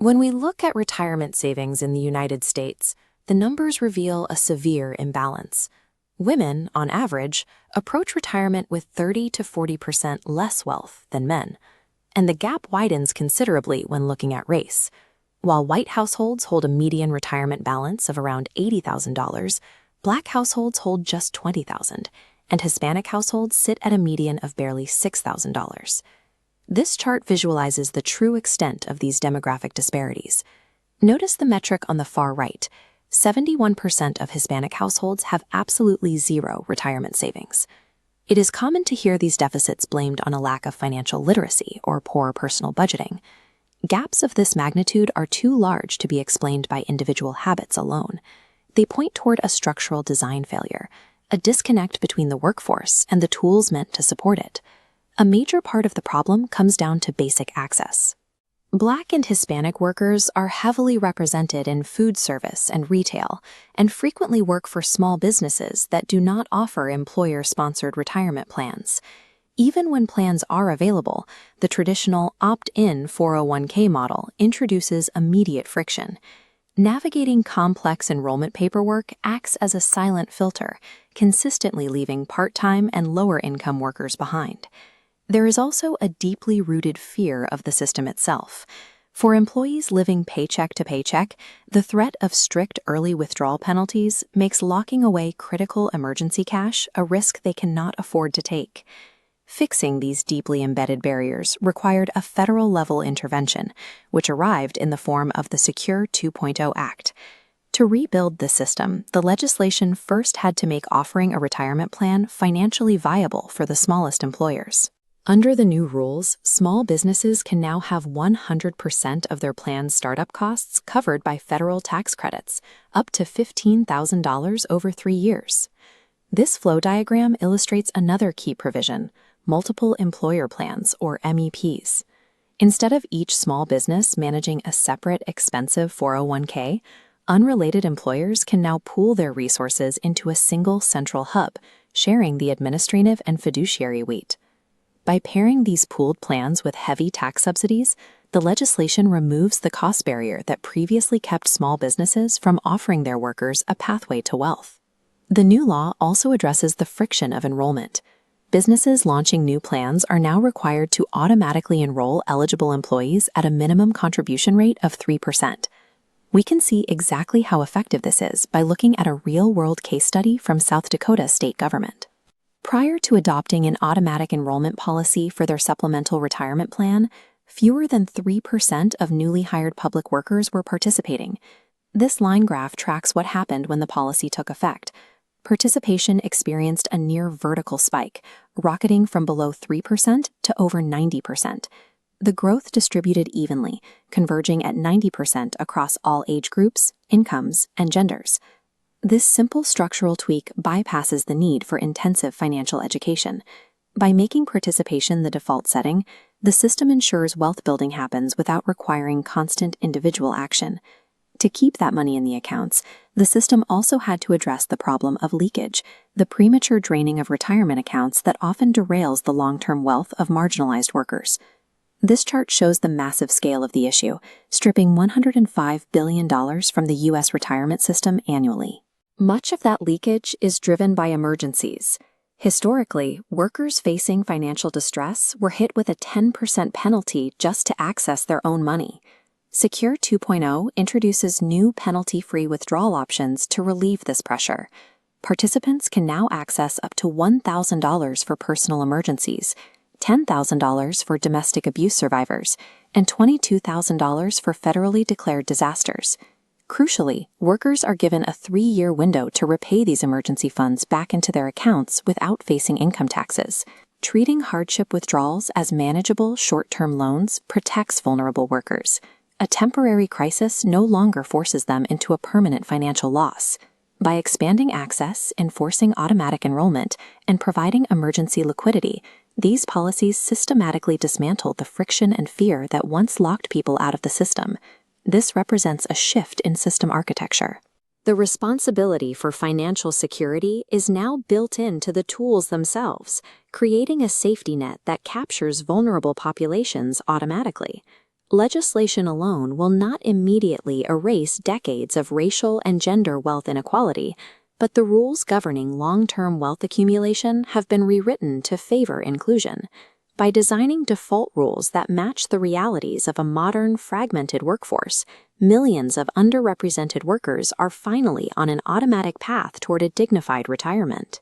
When we look at retirement savings in the United States, the numbers reveal a severe imbalance. Women, on average, approach retirement with 30 to 40% less wealth than men, and the gap widens considerably when looking at race. While white households hold a median retirement balance of around $80,000, Black households hold just $20,000, and Hispanic households sit at a median of barely $6,000. This chart visualizes the true extent of these demographic disparities. Notice the metric on the far right. 71% of Hispanic households have absolutely zero retirement savings. It is common to hear these deficits blamed on a lack of financial literacy or poor personal budgeting. Gaps of this magnitude are too large to be explained by individual habits alone. They point toward a structural design failure, a disconnect between the workforce and the tools meant to support it. A major part of the problem comes down to basic access. Black and Hispanic workers are heavily represented in food service and retail, and frequently work for small businesses that do not offer employer-sponsored retirement plans. Even when plans are available, the traditional opt-in 401k model introduces immediate friction. Navigating complex enrollment paperwork acts as a silent filter, consistently leaving part-time and lower-income workers behind. There is also a deeply rooted fear of the system itself. For employees living paycheck to paycheck, the threat of strict early withdrawal penalties makes locking away critical emergency cash a risk they cannot afford to take. Fixing these deeply embedded barriers required a federal-level intervention, which arrived in the form of the Secure 2.0 Act. To rebuild the system, the legislation first had to make offering a retirement plan financially viable for the smallest employers. Under the new rules, small businesses can now have 100% of their plan's startup costs covered by federal tax credits, up to $15,000 over 3 years. This flow diagram illustrates another key provision: multiple employer plans, or MEPs. Instead of each small business managing a separate, expensive 401k, unrelated employers can now pool their resources into a single central hub, sharing the administrative and fiduciary weight. By pairing these pooled plans with heavy tax subsidies, the legislation removes the cost barrier that previously kept small businesses from offering their workers a pathway to wealth. The new law also addresses the friction of enrollment. Businesses launching new plans are now required to automatically enroll eligible employees at a minimum contribution rate of 3%. We can see exactly how effective this is by looking at a real-world case study from South Dakota state government. Prior to adopting an automatic enrollment policy for their supplemental retirement plan, fewer than 3% of newly hired public workers were participating. This line graph tracks what happened when the policy took effect. Participation experienced a near vertical spike, rocketing from below 3% to over 90%. The growth distributed evenly, converging at 90% across all age groups, incomes, and genders. This simple structural tweak bypasses the need for intensive financial education. By making participation the default setting, the system ensures wealth building happens without requiring constant individual action. To keep that money in the accounts, the system also had to address the problem of leakage, the premature draining of retirement accounts that often derails the long-term wealth of marginalized workers. This chart shows the massive scale of the issue, stripping $105 billion from the U.S. retirement system annually. Much of that leakage is driven by emergencies. Historically, workers facing financial distress were hit with a 10% penalty just to access their own money. Secure 2.0 introduces new penalty-free withdrawal options to relieve this pressure. Participants can now access up to $1,000 for personal emergencies, $10,000 for domestic abuse survivors, and $22,000 for federally declared disasters. Crucially, workers are given a 3-year window to repay these emergency funds back into their accounts without facing income taxes. Treating hardship withdrawals as manageable short-term loans protects vulnerable workers. A temporary crisis no longer forces them into a permanent financial loss. By expanding access, enforcing automatic enrollment, and providing emergency liquidity, these policies systematically dismantled the friction and fear that once locked people out of the system. This represents a shift in system architecture. The responsibility for financial security is now built into the tools themselves, creating a safety net that captures vulnerable populations automatically. Legislation alone will not immediately erase decades of racial and gender wealth inequality, but the rules governing long-term wealth accumulation have been rewritten to favor inclusion. By designing default rules that match the realities of a modern, fragmented workforce, millions of underrepresented workers are finally on an automatic path toward a dignified retirement.